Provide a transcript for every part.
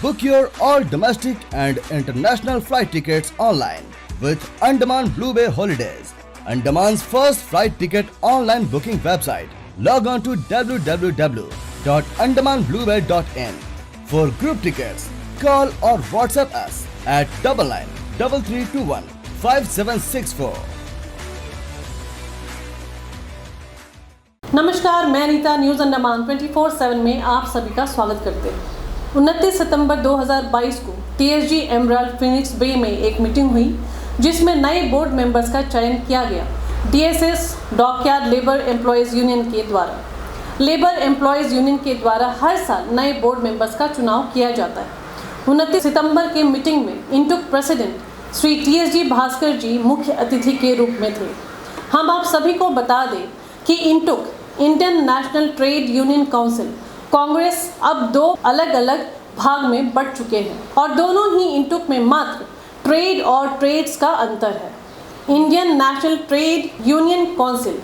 Book your all domestic and international flight tickets online with Andaman Blue Bay Holidays, Andaman's first flight ticket online booking website. Log on to www.andamanbluebay.in. For group tickets, call or WhatsApp us at 993321 5764. नमस्कार, मैं Nita news Andaman 24/7 में आप सभी का स्वागत करते हैं। 29 सितंबर 2022 को TSG एमराल्ड फिनिक्स बे में एक मीटिंग हुई जिसमें नए बोर्ड मेंबर्स का चयन किया गया DSS dockyard labour employees union के द्वारा। लेबर एम्प्लॉयज़ यूनियन के द्वारा हर साल नए बोर्ड मेंबर्स का चुनाव किया जाता है। 29 सितंबर के मीटिंग में इंटुक प्रेसिडेंट श्री TSG भास्कर जी मुख्य अतिथि के रूप में थे। हम आप सभी को बता दें कि INTUC Indian National Trade union Council Congress अब दो अलग अलग भाग में बढ़ चुके हैं और दोनों ही इंटुक में मात्र ट्रेड और ट्रेड्स का अंतर है। Indian National Trade union Council,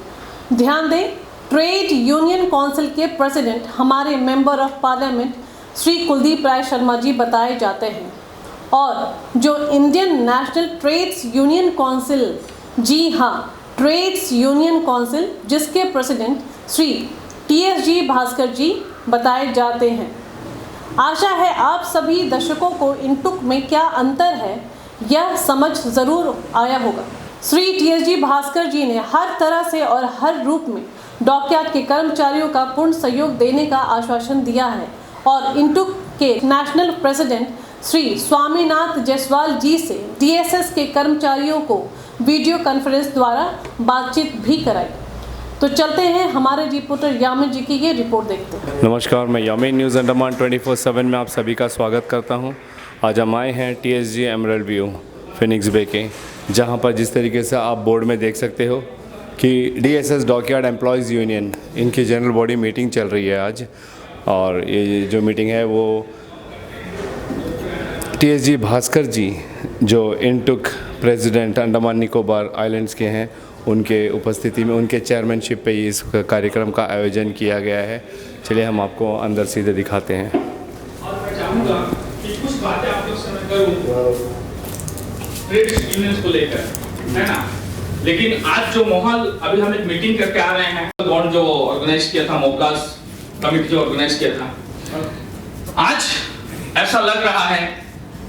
ध्यान दें, ट्रेड यूनियन काउंसिल के प्रेसिडेंट हमारे member of parliament Shri Kuldeep Rai Sharma ji बताए जाते हैं और जो Indian National Trades union Council, जी हाँ, ट्रेड्स यूनियन काउंसिल, जिसके प्रेसिडेंट श्री TSG भास्कर जी बताए जाते हैं। आशा है आप सभी दर्शकों को इंटुक में क्या अंतर है यह समझ ज़रूर आया होगा। श्री TSG भास्कर जी ने हर तरह से और हर रूप में डॉकयार्ड के कर्मचारियों का पूर्ण सहयोग देने का आश्वासन दिया है और इंटुक के नेशनल प्रेसिडेंट श्री स्वामीनाथ जायसवाल जी से DSS के कर्मचारियों को वीडियो कॉन्फ्रेंस द्वारा बातचीत भी कराई। तो चलते हैं हमारे रिपोर्टर यामिन जी की ये रिपोर्ट देखते हैं। नमस्कार, मैं यामिन न्यूज़ अंडमान 24/7 में आप सभी का स्वागत करता हूं। आज हम आए हैं TSG एमराल्ड व्यू फिनिक्स बे के, जहां पर जिस तरीके से आप बोर्ड में देख सकते हो कि DSS डॉकयार्ड एम्प्लॉयज़ यूनियन, इनकी जनरल बॉडी मीटिंग चल रही है आज। और ये जो मीटिंग है वो TSG भास्कर जी, जो इंटुक प्रेसिडेंट अंडमान निकोबार आइलैंड्स के हैं, उनके उपस्थिति में, उनके चेयरमैनशिप पे इस कार्यक्रम का आयोजन किया गया है। चलिए हम आपको अंदर सीधे दिखाते हैं। कुछ बातें आप लोग समझ करो ट्रेड यूनियंस को लेकर, है ना। लेकिन आज जो माहौल, अभी हम एक मीटिंग करके आ रहे हैं, बॉन्ड जो ऑर्गेनाइज किया था, मोबलास कमिटी जो ऑर्गेनाइज किया था, आज ऐसा लग रहा है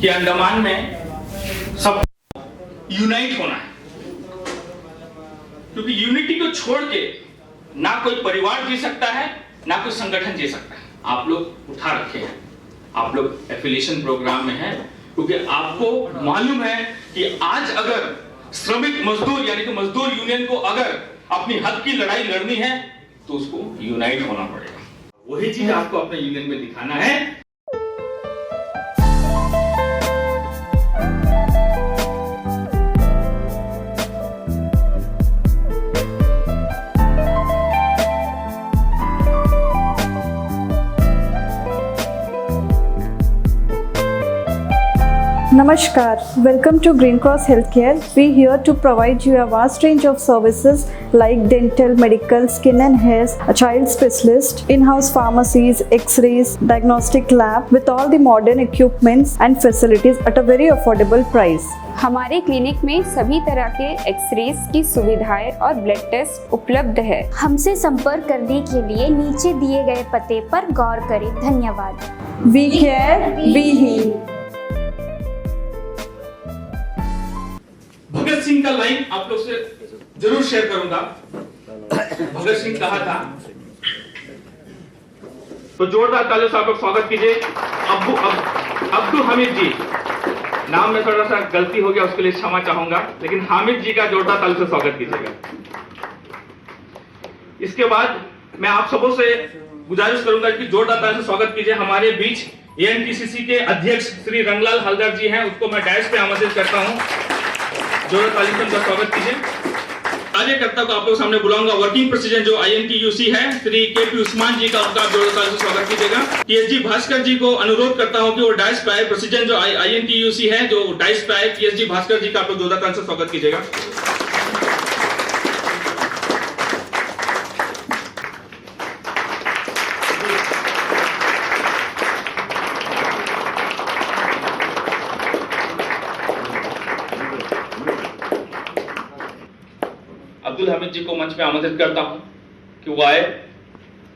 कि अंडमान में सब यूनाइट होना है, क्योंकि यूनिटी को छोड़ के ना कोई परिवार जी सकता है, ना कोई संगठन जी सकता है। आप लोग उठा रखे हैं, आप लोग एफिलिएशन प्रोग्राम में हैं, क्योंकि आपको मालूम है कि आज अगर श्रमिक मजदूर यानी कि मजदूर यूनियन को अगर अपनी हक की लड़ाई लड़नी है तो उसको यूनाइट होना पड़ेगा। वही चीज आपको अपने यूनियन में दिखाना है। Namaskar, welcome to Green Cross Healthcare. We here to provide you a vast range of services like dental, medical, skin and hair, a child specialist, in-house pharmacies, x-rays, diagnostic lab with all the modern equipments and facilities at a very affordable price. हमारे clinic में सभी तरह के X-rays की सुविधाएं और blood test उपलब्ध है। हमसे संपर्क करने के लिए नीचे दिए गए पते पर गौर करें। धन्यवाद। We care, we heal. Bhagat Singh का लाइन आप लोग से जरूर शेयर करूंगा। भगत सिंह कहा था, तो जोरदार तालियों से आप लोग स्वागत कीजिए अब्दुल हमीद जी। नाम में थोड़ा सा गलती हो गया, उसके लिए क्षमा चाहूंगा, लेकिन हामिद जी का जोरदार तालियों से स्वागत कीजिएगा। इसके बाद मैं आप सबों से गुजारिश करूंगा कि जोरदार तालियों से स्वागत कीजिए हमारे बीच ANTCC के अध्यक्ष श्री रंगलाल हलदर जी हैं, उसको मैं डायस पे आमंत्रित करता हूं। जोरदार तालियों से उनका स्वागत कीजिए। कार्यकर्ता को आप लोग सामने बुलाऊंगा, वर्किंग प्रेसिडेंट जो INTUC है श्री KP उस्मान जी का, उनका जोरदार तालियों से स्वागत कीजिएगा। TSG भास्कर जी को अनुरोध करता हूं कि वो डायस पे आए। प्रेसिडेंट जो INTUC है जो डायस पे आए, TSG भास्कर जी का आप लोग जोरदार तालियों से स्वागत कीजिएगा। अब्दुल हमीद जी को मंच पे आमंत्रित करता हूं कि वो आए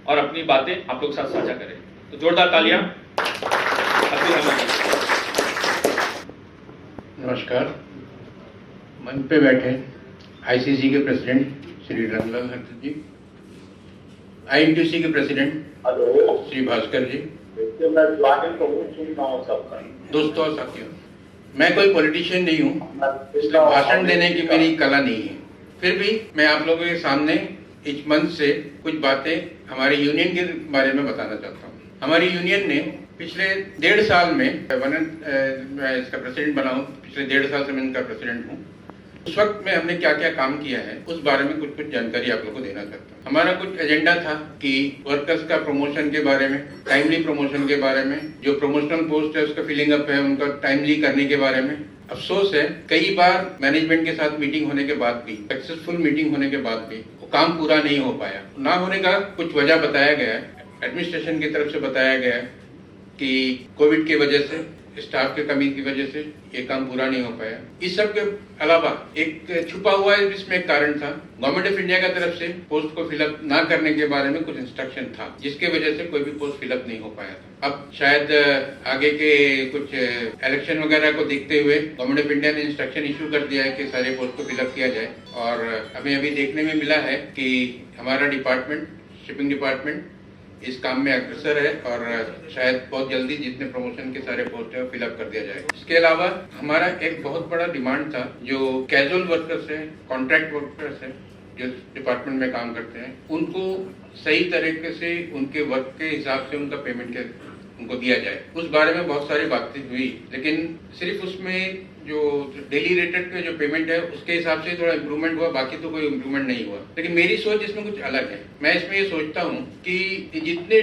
और अपनी बातें आप लोग के साथ साझा करें। तो जोरदार तालियां अब्दुल हमीद जी। नमस्कार। मंच पे बैठे आईसीसी के प्रेसिडेंट श्री रंगलाल हल्दर जी, आईएनटीयूसी के प्रेसिडेंट श्री भास्कर जी, दोस्तों और साथियों, मैं कोई पॉलिटिशियन नहीं हूँ, इसलिए भाषण देने की मेरी कला नहीं है। फिर भी मैं आप लोगों के सामने इस मंच से कुछ बातें हमारे यूनियन के बारे में बताना चाहता हूँ। हमारी यूनियन ने पिछले 1.5 साल में मैं इसका प्रेसिडेंट बना हूँ, पिछले 1.5 साल से मैं इनका प्रेसिडेंट हूँ। उस वक्त में हमने क्या क्या काम किया है उस बारे में कुछ जानकारी आप लोगों को देना चाहता हूँ। हमारा कुछ एजेंडा था कि वर्कर्स का प्रमोशन के बारे में, टाइमली प्रमोशन के बारे में, जो प्रमोशनल पोस्ट है उसका फिलिंग अप है उनका टाइमली करने के बारे में। अफसोस है कई बार मैनेजमेंट के साथ मीटिंग होने के बाद भी, सक्सेसफुल मीटिंग होने के बाद भी वो काम पूरा नहीं हो पाया। ना होने का कुछ वजह बताया गया है, एडमिनिस्ट्रेशन की तरफ से बताया गया है कि कोविड की वजह से, स्टाफ के कमी की वजह से ये काम पूरा नहीं हो पाया। इस सब के अलावा एक छुपा हुआ है इसमें एक कारण था, गवर्नमेंट ऑफ इंडिया की तरफ से पोस्ट को फिलअप ना करने के बारे में कुछ इंस्ट्रक्शन था, जिसके वजह से कोई भी पोस्ट फिलअप नहीं हो पाया था। अब शायद आगे के कुछ इलेक्शन वगैरह को देखते हुए गवर्नमेंट ऑफ इंडिया ने इंस्ट्रक्शन इशू कर दिया है कि सारे पोस्ट को फिलअप किया जाए। और हमें अभी देखने में मिला है कि हमारा डिपार्टमेंट, शिपिंग डिपार्टमेंट इस काम में अग्रसर है और शायद बहुत जल्दी जितने प्रमोशन के सारे पोस्ट है फिलअप कर दिया जाएगा। इसके अलावा हमारा एक बहुत बड़ा डिमांड था, जो कैजुअल वर्कर्स है, कॉन्ट्रैक्ट वर्कर्स है, जो डिपार्टमेंट में काम करते हैं, उनको सही तरीके से उनके वर्क के हिसाब से उनका पेमेंट उनको दिया जाए। उस बारे में बहुत सारी बातें हुई, लेकिन सिर्फ उसमें जो डेली रेटेड पे जो पेमेंट है उसके हिसाब से थोड़ा इम्प्रूवमेंट हुआ, बाकी तो कोई इम्प्रूवमेंट नहीं हुआ। लेकिन मेरी सोच इसमें कुछ अलग है। मैं इसमें ये सोचता हूँ कि जितने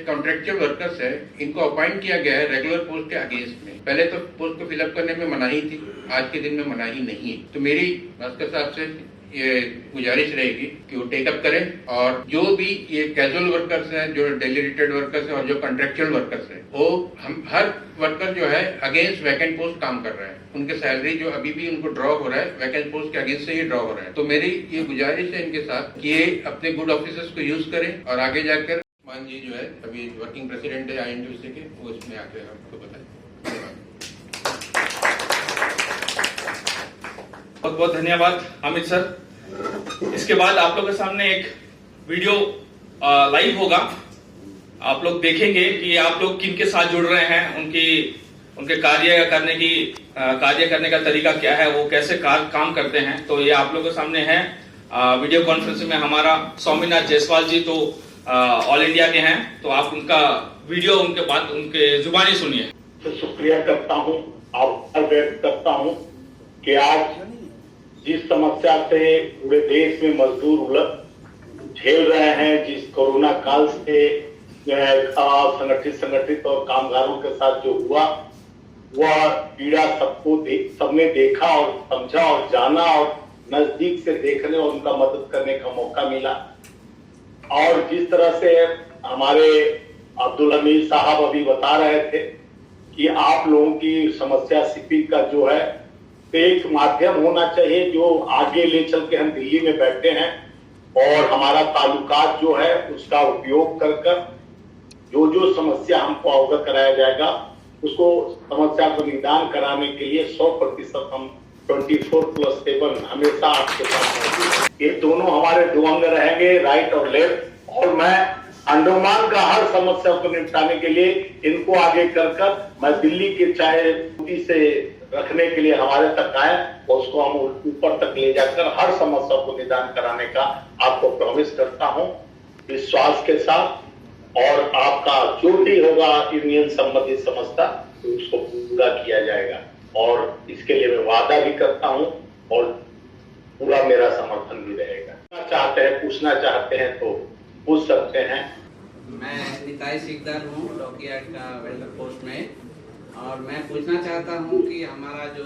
कॉन्ट्रेक्चुअल वर्कर्स है इनको अपॉइंट किया गया है रेगुलर पोस्ट के अगेंस्ट में। पहले तो पोस्ट को फिलअप करने में मनाही थी, आज के दिन में मनाही नहीं है। तो मेरी भास्कर साहब से ये गुजारिश रहेगी कि वो टेकअप करें और जो भी ये कैजुअल वर्कर्स हैं, जो डेली रेटेड वर्कर्स हैं और जो कॉन्ट्रेक्चुअल वर्कर्स हैं, वो हम हर वर्कर जो है अगेंस्ट वैकेंट पोस्ट काम कर रहा है। उनके सैलरी जो अभी भी उनको ड्रॉ हो रहा है वैकेंट पोस्ट के अगेंस्ट से ही ड्रॉ हो रहा है। तो मेरी ये गुजारिश है इनके साथ कि ये अपने गुड ऑफिसर्स को यूज करें और आगे जाकर मान जी जो है अभी वर्किंग प्रेसिडेंट है आईएनटीयूसी के, वो इसमें आकर आपको बताएं। बहुत बहुत धन्यवाद अमित सर। इसके बाद आप लोगों के सामने एक वीडियो लाइव होगा। आप लोग देखेंगे कि आप लोग किन के साथ जुड़ रहे हैं, उनके कार्य करने का तरीका क्या है, वो कैसे काम करते हैं। तो ये आप लोगों के सामने है। वीडियो कॉन्फ्रेंसिंग में हमारा स्वामीनाथ जायसवाल जी तो ऑल इंडिया के हैं, तो आप उनका वीडियो उनके जुबानी सुनिए। तो शुक्रिया करता हूँ, आभार व्यक्त करता हूँ कि आज जिस समस्या से पूरे देश में मजदूर झेल रहे हैं, जिस कोरोना काल से संगठित और कामगारों के साथ जो हुआ, वह पीड़ा सबने देखा और समझा और जाना और नजदीक से देखने और उनका मदद करने का मौका मिला। और जिस तरह से हमारे अब्दुल हमीद साहब अभी बता रहे थे कि आप लोगों की समस्या शिपिंग का जो है एक माध्यम होना चाहिए जो आगे ले चल के हम दिल्ली में बैठे हैं और हमारा ताल्लुकात जो है उसका उपयोग कर जो समस्या हमको अवगत कराया जाएगा उसको समस्या को निदान कराने के लिए 100% हम 24/7 हमेशा आपके साथ। ये दोनों हमारे दो अंग रहेंगे, राइट और लेफ्ट, और मैं अंडमान का हर समस्या को निपटाने के लिए इनको आगे कर मैं दिल्ली के चाहे स्थिति से रखने के लिए हमारे तक आए और उसको हम ऊपर तक ले जाकर हर समस्या को निदान कराने का आपको प्रॉमिस करता हूं विश्वास के साथ। और आपका जो भी होगा यूनियन संबंधित समस्या तो उसको पूरा किया जाएगा और इसके लिए मैं वादा भी करता हूं और पूरा मेरा समर्थन भी रहेगा। पूछना चाहते हैं तो पूछ सकते हैं। मैं निताई सिकदार हूँ डॉकयार्ड का वेल्डर पोस्ट में, और मैं पूछना चाहता हूँ कि हमारा जो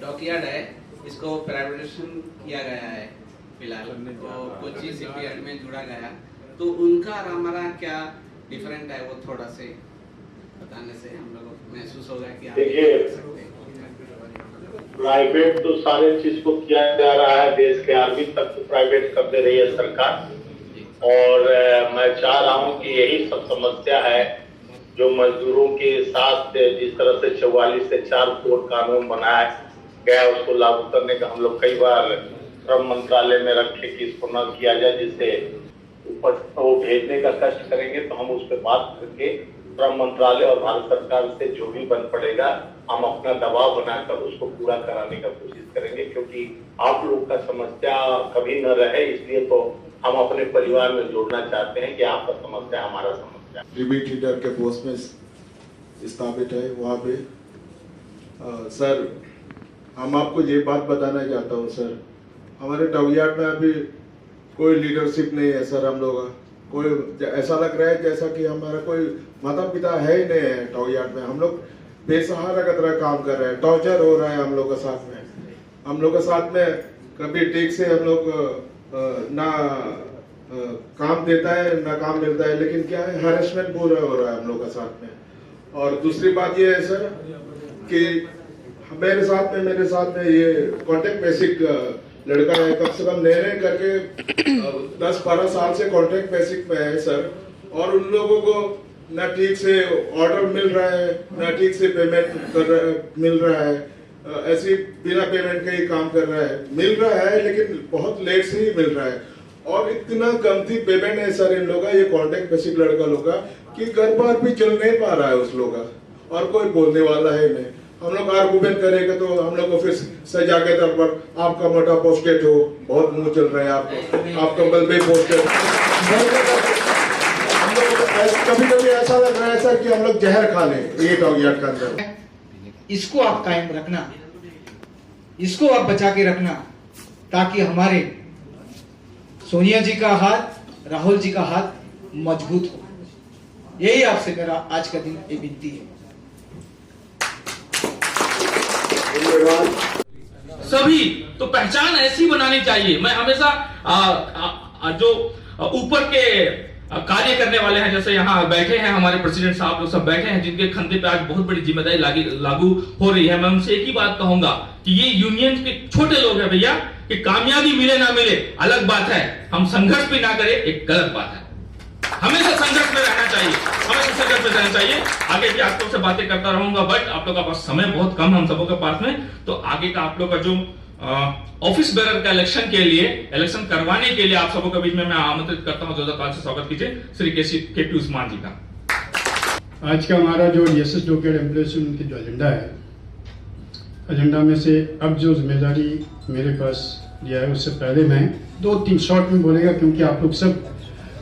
डॉकयार्ड है इसको प्राइवेटाइजेशन किया गया है फिलहाल, तो कोची शिपयार्ड में जुड़ा गया, तो उनका और हमारा क्या डिफरेंट है वो थोड़ा से बताने से हम लोग महसूस होगा कि देखिए प्राइवेट तो सारे चीज को किया जा रहा है, देश के आर्मी तक तो प्राइवेट कर दे रही है सरकार। और मैं चाह रहा हूं कि यही सब समस्या है जो मजदूरों के साथ जिस तरह से 44 से 4 कोड कानून बनाया गया उसको लागू करने का हम लोग कई बार श्रम मंत्रालय में रखे कि इसको न किया जाए, जिससे ऊपर वो भेजने का कष्ट करेंगे तो हम उस पर बात करके श्रम मंत्रालय और भारत सरकार से जो भी बन पड़ेगा हम अपना दबाव बनाकर उसको पूरा कराने का कोशिश करेंगे, क्योंकि आप लोग का समस्या कभी न रहे, इसलिए तो हम अपने परिवार में जोड़ना चाहते हैं कि आपका समस्या हमारा समस्या। रिबीट लीडर के पोस्ट में स्थापित है वहाँ पे सर हम आपको ये बात बताना चाहता हूँ सर, हमारे डॉकयार्ड में अभी कोई लीडरशिप नहीं है सर। हम लोग कोई ऐसा लग रहा है जैसा कि हमारा कोई माता पिता है ही नहीं है डॉकयार्ड में। हम लोग बेसहारा की तरह काम कर रहे हैं, टॉर्चर हो रहा है हम लोग के साथ में। हम लोग के साथ में कभी ठीक से हम लोग ना काम देता है ना काम मिलता है, लेकिन क्या है हैरेसमेंट पूरा हो रहा है हम लोग के साथ में। और दूसरी बात ये है सर कि मेरे साथ में ये कॉन्ट्रैक्ट बेसिक लड़का है, कम से कम नए करके 10-12 साल से कॉन्ट्रैक्ट बेसिक पे है सर। और उन लोगों को न ठीक से ऑर्डर मिल रहा है न ठीक से पेमेंट मिल रहा है, ऐसे बिना पेमेंट के ही काम कर रहा है। मिल रहा है लेकिन बहुत लेट से ही मिल रहा है और इतना कमती पेमेंट है सर इन लोगों का, ये कॉन्ट्रैक्ट बेसिक लड़का लोग का, कि घर बार भी चल नहीं पा रहा है उस लोग का और कोई बोलने वाला है नहीं। हम लोग आर्गुमेंट करेंगे तो हम लोग को फिर सजा के तौर पर आपका मोटा पोस्टेड हो, बहुत मुंह चल रहा है आपका बल पे पोस्टेड। हम लोग कभी ऐसा लग रहा है सर कि हम लोग जहर खा लें ये डॉकयार्ड के अंदर। इसको आप कायम रखना, इसको आप बचा के रखना, ताकि हमारे सोनिया जी का हाथ, राहुल जी का हाथ मजबूत हो। यही आपसे मेरा आज का दिन ये विनती है। सभी तो पहचान ऐसी बनानी चाहिए। मैं हमेशा जो ऊपर के कार्य करने वाले हैं, जैसे यहाँ बैठे हैं हमारे प्रेसिडेंट साहब लोग सब बैठे हैं, जिनके कंधे पे आज बहुत बड़ी जिम्मेदारी लागू हो रही है। मैं उनसे एक ही बात कहूंगा कि ये यूनियन के छोटे लोग हैं भैया, कि कामयाबी मिले ना मिले अलग बात है, हम संघर्ष भी ना करें एक गलत बात है। हमेशा संघर्ष में रहना चाहिए, हमेशा संघर्ष में रहना चाहिए। आगे भी आप लोग से बातें करता रहूंगा, बट आप लोग का पास समय बहुत कम है हम सबों के पास में, तो आगे का आप लोग का जो ऑफिस बेरर का इलेक्शन के लिए, इलेक्शन करवाने के लिए आप सबों के बीच में मैं आमंत्रित करता हूं। 2005 से स्वागत कीजिए श्री के.पी. उस्मान जी का। आज का हमारा जो DSS डॉकयार्ड एम्प्लॉयज उनकी जो एजेंडा है, एजेंडा में से अब जो जिम्मेदारी मेरे पास दिया है उससे पहले मैं 2-3 शॉर्ट में बोलेगा, क्योंकि आप लोग सब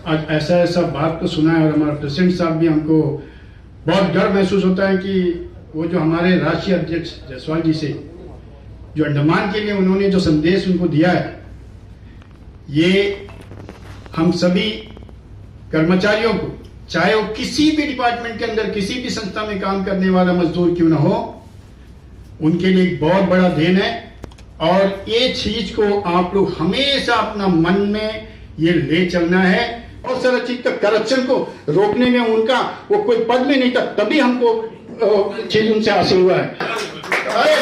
आज ऐसा बात तो सुना है और हमारे प्रेसिडेंट साहब भी, हमको बहुत गर्व महसूस होता है कि वो जो हमारे राष्ट्रीय अध्यक्ष जायसवाल जी से जो अंडमान के लिए उन्होंने जो संदेश उनको दिया है, ये हम सभी कर्मचारियों को, चाहे वो किसी भी डिपार्टमेंट के अंदर किसी भी संस्था में काम करने वाला मजदूर क्यों ना हो, उनके लिए एक बहुत बड़ा देन है। और ये चीज को आप लोग हमेशा अपना मन में ये ले चलना है। और सारा चीज तक करप्शन को रोकने में उनका वो कोई पद में नहीं था, तभी हमको चीज उनसे हासिल हुआ है। अरे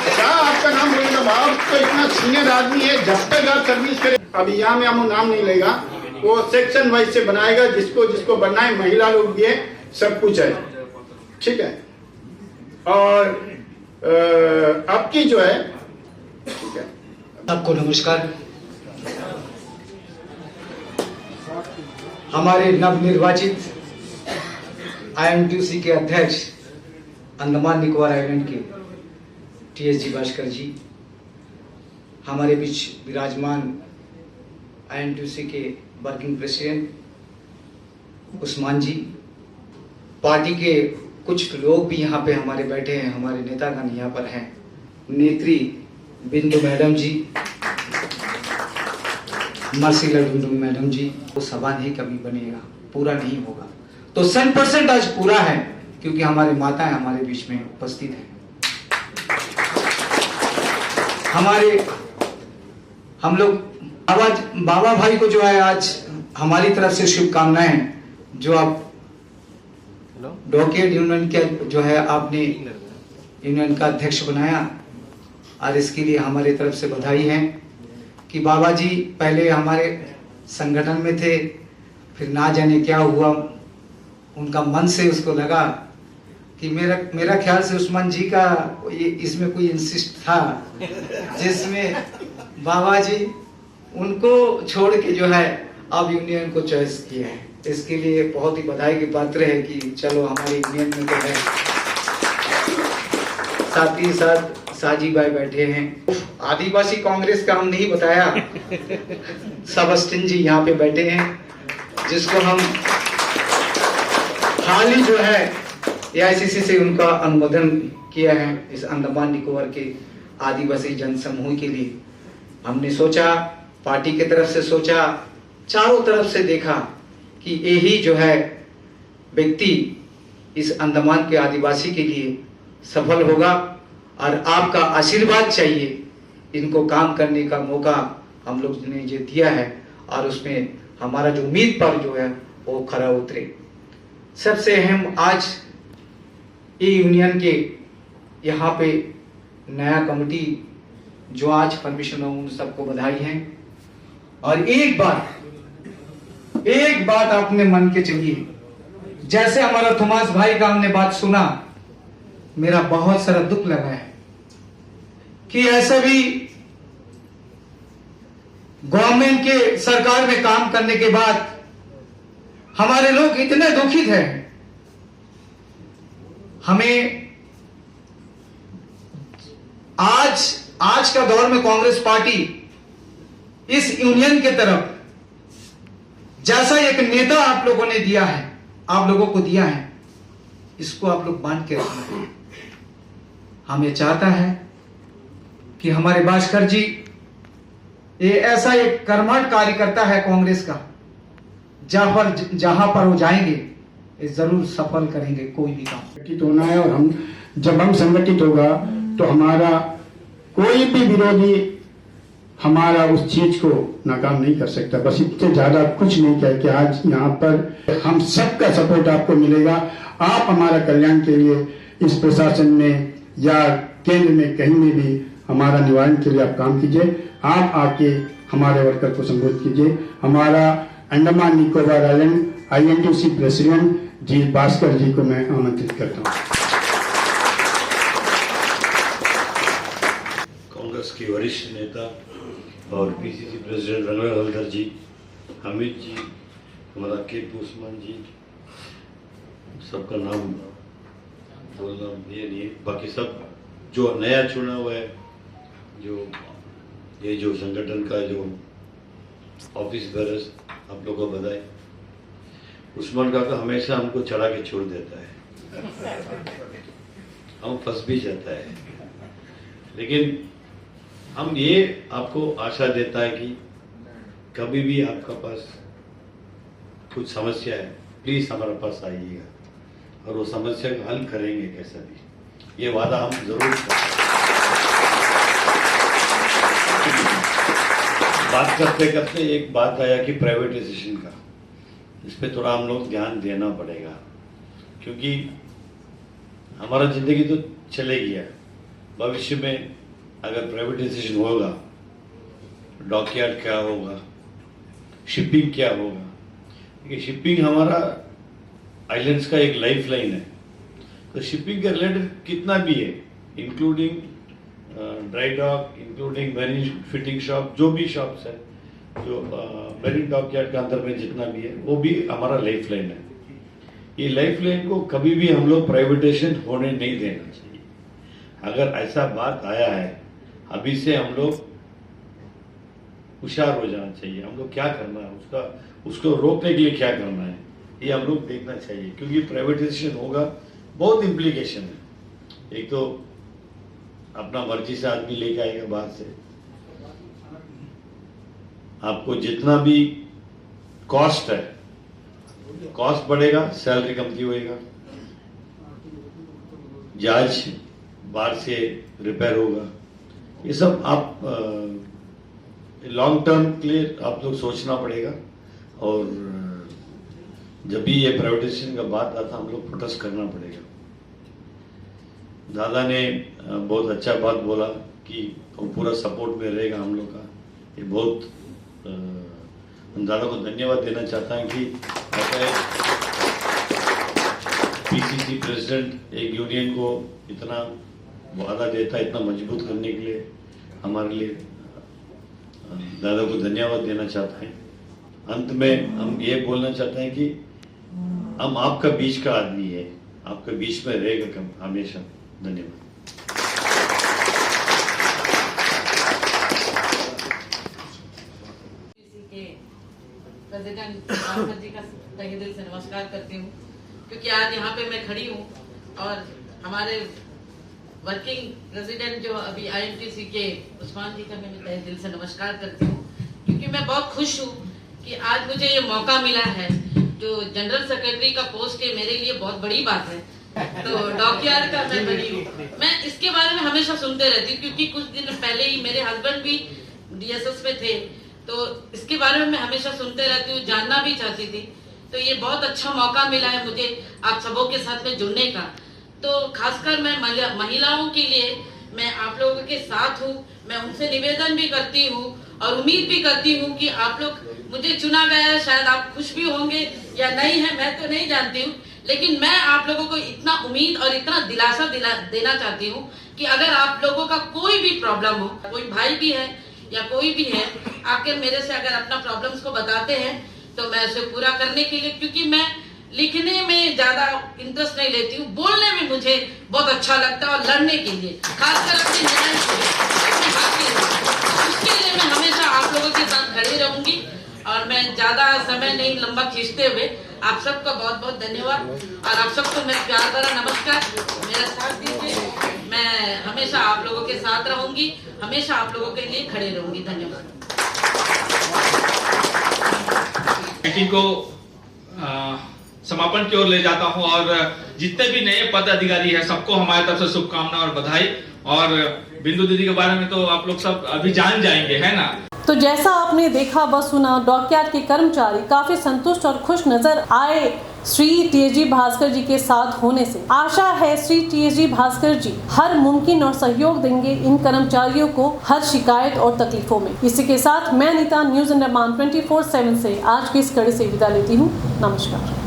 क्या आपका नाम बोलेगा, आप तो इतना सीनियर आदमी है, जब तक आप सर्विस करें, अभी यहाँ में हम नाम नहीं लेगा, वो सेक्शन वाइज से बनाएगा, जिसको बनना है, महिला लोग भी है, सब कुछ है, ठीक है। और आपकी जो है, ठीक है। आपको नमस्कार। हमारे नवनिर्वाचित INTUC के अध्यक्ष अंडमान निकोबार आइलैंड के TSG भास्कर जी, हमारे बीच विराजमान INTUC के वर्किंग प्रेसिडेंट उस्मान जी, पार्टी के कुछ लोग भी यहाँ पे हमारे बैठे हैं, हमारे नेतागण यहाँ पर हैं, नेत्री बिंदु मैडम जी, मर्सीला बिंदु मैडम जी। वो सभा नहीं कभी बनेगा, पूरा नहीं होगा, तो 100% आज पूरा है, क्योंकि हमारे माताएं हमारे बीच में उपस्थित हैं। हम लोग बाबा भाई को जो है आज हमारी तरफ से शुभकामनाएं, जो आप डॉकयार्ड यूनियन के जो है आपने यूनियन का अध्यक्ष बनाया, और इसके लिए हमारे तरफ से बधाई है कि बाबा जी पहले हमारे संगठन में थे, फिर ना जाने क्या हुआ, उनका मन से उसको लगा कि मेरा ख्याल से उस्मान जी का इसमें कोई इंसिस्ट था, जिसमें बाबा जी उनको छोड़ के जो है अब यूनियन को चॉइस किया है। इसके लिए बहुत ही बधाई के पात्र है कि चलो हमारे यूनियन में जो है। साथ ही साथ साजी भाई बैठे हैं। आदिवासी कांग्रेस का हम नहीं बताया, सबस्टिन जी यहाँ पे बैठे हैं, जिसको हम हाल ही जो है AICC से उनका अनुमोदन किया है इस अंडमान निकोबार के आदिवासी जनसमूह के लिए। हमने सोचा, पार्टी की तरफ से सोचा, चारों तरफ से देखा कि यही जो है व्यक्ति इस अंडमान के आदिवासी के लिए सफल होगा और आपका आशीर्वाद चाहिए। इनको काम करने का मौका हम लोग ने जो दिया है और उसमें हमारा जो उम्मीद पर जो है वो खरा उतरे। सबसे अहम आज ये यूनियन के यहाँ पे नया कमेटी जो आज परमिशन हो, उन सबको बधाई है। और एक बात आपने मन के चलिए, जैसे हमारा थॉमस भाई का हमने बात सुना, मेरा बहुत सारा दुख लगा है कि ऐसे भी गवर्नमेंट के सरकार में काम करने के बाद हमारे लोग इतने दुखित हैं। हमें आज का दौर में कांग्रेस पार्टी इस यूनियन के तरफ जैसा एक नेता आप लोगों ने दिया है, आप लोगों को दिया है, इसको आप लोग बांध के रखना है। हम ये चाहता है कि हमारे भास्कर जी ये ऐसा एक कर्मठ कार्यकर्ता है कांग्रेस का, जहां पर वो जाएंगे ये जरूर सफल करेंगे कोई भी काम। संगठित होना है और जब हम संगठित होगा तो हमारा कोई भी विरोधी हमारा उस चीज को नाकाम नहीं कर सकता। बस इससे ज्यादा कुछ नहीं कह कि आज यहाँ पर हम सबका सपोर्ट आपको मिलेगा। आप हमारा कल्याण के लिए इस प्रशासन में या केंद्र में कहीं में भी हमारा निवारण के लिए आप काम कीजिए। आप आके हमारे वर्कर को संबोधित कीजिए। हमारा Andaman Nicobar island INTUC president ji Bhaskar ji को मैं आमंत्रित करता हूँ। कांग्रेस के वरिष्ठ नेता और PCC प्रेसिडेंट रंगलाल हलदर जी, हामिद जी, हमारा केपी उस्मान जी, सबका नाम बोलना ये नहीं, बाकी सब जो नया चुना हुआ है, जो संगठन का जो ऑफिस बेरर्स, आप लोगों को बधाई। उस्मान काका हमेशा हमको चढ़ा के छोड़ देता है, हम फंस भी जाता है, लेकिन हम ये आपको आशा देता है कि कभी भी आपका पास कुछ समस्या है, प्लीज हमारे पास आइएगा और वो समस्या का हल करेंगे कैसा भी, ये वादा हम जरूर करेंगे। बात करते करते एक बात आया कि प्राइवेटाइजेशन का, इस पे थोड़ा हम लोग ध्यान देना पड़ेगा, क्योंकि हमारा जिंदगी तो चलेगी है, भविष्य में अगर प्राइवेटाइजेशन होगा, डॉकयार्ड क्या होगा, शिपिंग क्या होगा, क्योंकि शिपिंग हमारा आइलैंड्स का एक लाइफ लाइन है। तो शिपिंग के रिलेटेड कितना भी है, including dry dock, including marine fitting shop, जो भी शॉप्स है, जो मैरिन डॉकयार्ड के अंदर में जितना भी है, वो भी हमारा लाइफ लाइन है। ये लाइफ लाइन को कभी भी हम लोग प्राइवेटाइजेशन होने नहीं देना चाहिए। अगर ऐसा बात आया है, अभी से हम लोग होशियार हो जाना चाहिए। हम लोग क्या करना है, उसको रोकने के लिए क्या करना है, ये हम लोग देखना चाहिए, क्योंकि प्राइवेटाइजेशन होगा बहुत इम्प्लीकेशन है। एक तो अपना मर्जी से आदमी लेके आएगा बाहर से, आपको जितना भी कॉस्ट है, कॉस्ट बढ़ेगा, सैलरी कमती होएगा, जहाज बाहर से रिपेयर होगा, ये सब आप लॉन्ग टर्म के लिए आप लोग सोचना पड़ेगा। और जब भी ये प्राइवेटाइजेशन का बात आता, हम लोग प्रोटेस्ट करना पड़ेगा। दादा ने बहुत अच्छा बात बोला कि वो पूरा सपोर्ट में रहेगा हम लोग का। ये बहुत हम दादा को धन्यवाद देना चाहता हूँ कि पीसीसी प्रेसिडेंट एक यूनियन को इतना वादा देता, इतना मजबूत करने के लिए हमारे लिए दादा को धन्यवाद देना चाहता है। अंत में हम ये बोलना चाहते हैं कि हम आपका बीच का आदमी है, आपके बीच में रहेगा हमेशा। धन्यवाद। प्रेसिडेंट भास्कर जी का तहे दिल से नमस्कार करती हूँ, क्योंकि आज यहाँ पे मैं खड़ी हूँ और हमारे वर्किंग प्रेसिडेंट जो अभी आईएनटीसी के उस्मान जी का मैं तहे दिल से नमस्कार करती हूँ, क्योंकि मैं बहुत खुश हूँ कि आज मुझे ये मौका मिला है। जो जनरल सेक्रेटरी का पोस्ट है मेरे लिए बहुत बड़ी बात है, तो डॉकयार्ड का मैं बनी हूँ। मैं इसके बारे में हमेशा सुनते रहती हूँ, क्योंकि कुछ दिन पहले ही मेरे हस्बैंड भी डीएसएस में थे, तो इसके बारे में मैं हमेशा सुनते रहती हूँ, जानना भी चाहती थी। तो ये बहुत अच्छा मौका मिला है मुझे आप सबों के साथ में जुड़ने का। तो खासकर मैं महिलाओं के लिए मैं आप लोगों के साथ हूँ। मैं उनसे निवेदन भी करती हूँ और उम्मीद भी करती हूँ कि आप लोग, मुझे चुना गया है, शायद आप खुश भी होंगे या नहीं है मैं तो नहीं जानती हूँ, लेकिन मैं आप लोगों को इतना उम्मीद और इतना दिलासा देना चाहती हूँ कि अगर आप लोगों का कोई भी प्रॉब्लम हो, कोई भाई भी है या कोई भी है, आकर मेरे से अगर अपना प्रॉब्लम्स को बताते हैं तो मैं उसे पूरा करने के लिए, क्योंकि मैं लिखने में ज्यादा इंटरेस्ट नहीं लेती हूँ, बोलने में मुझे बहुत अच्छा लगता है और लड़ने के लिए, खासकर अपने न्याय उसके लिए मैं हमेशा आप लोगों के साथ खड़ी रहूंगी। और मैं ज्यादा समय नहीं लंबा खींचते हुए आप सबका बहुत बहुत धन्यवाद और आप सबको मैं प्यार भरा नमस्कार। मेरा साथ दीजिए, मैं हमेशा आप लोगों के साथ रहूंगी, हमेशा आप लोगों के लिए खड़े रहूंगी। धन्यवाद। मीटिंग को समापन की ओर ले जाता हूं और जितने भी नए पद अधिकारी हैं सबको हमारी तरफ से शुभकामनाएं और बधाई। और बिंदु दीदी के बारे में तो आप लोग सब अभी जान जाएंगे, है ना। तो जैसा आपने देखा व सुना, डॉकयार्ड के कर्मचारी काफी संतुष्ट और खुश नजर आए श्री टीएसजी भास्कर जी के साथ होने से। आशा है श्री टीएसजी भास्कर जी हर मुमकिन और सहयोग देंगे इन कर्मचारियों को हर शिकायत और तकलीफों में। इसी के साथ मैं नीता न्यूज़ अंडमान 24/7 से आज की इस कड़ी से विदा लेती हूँ। नमस्कार।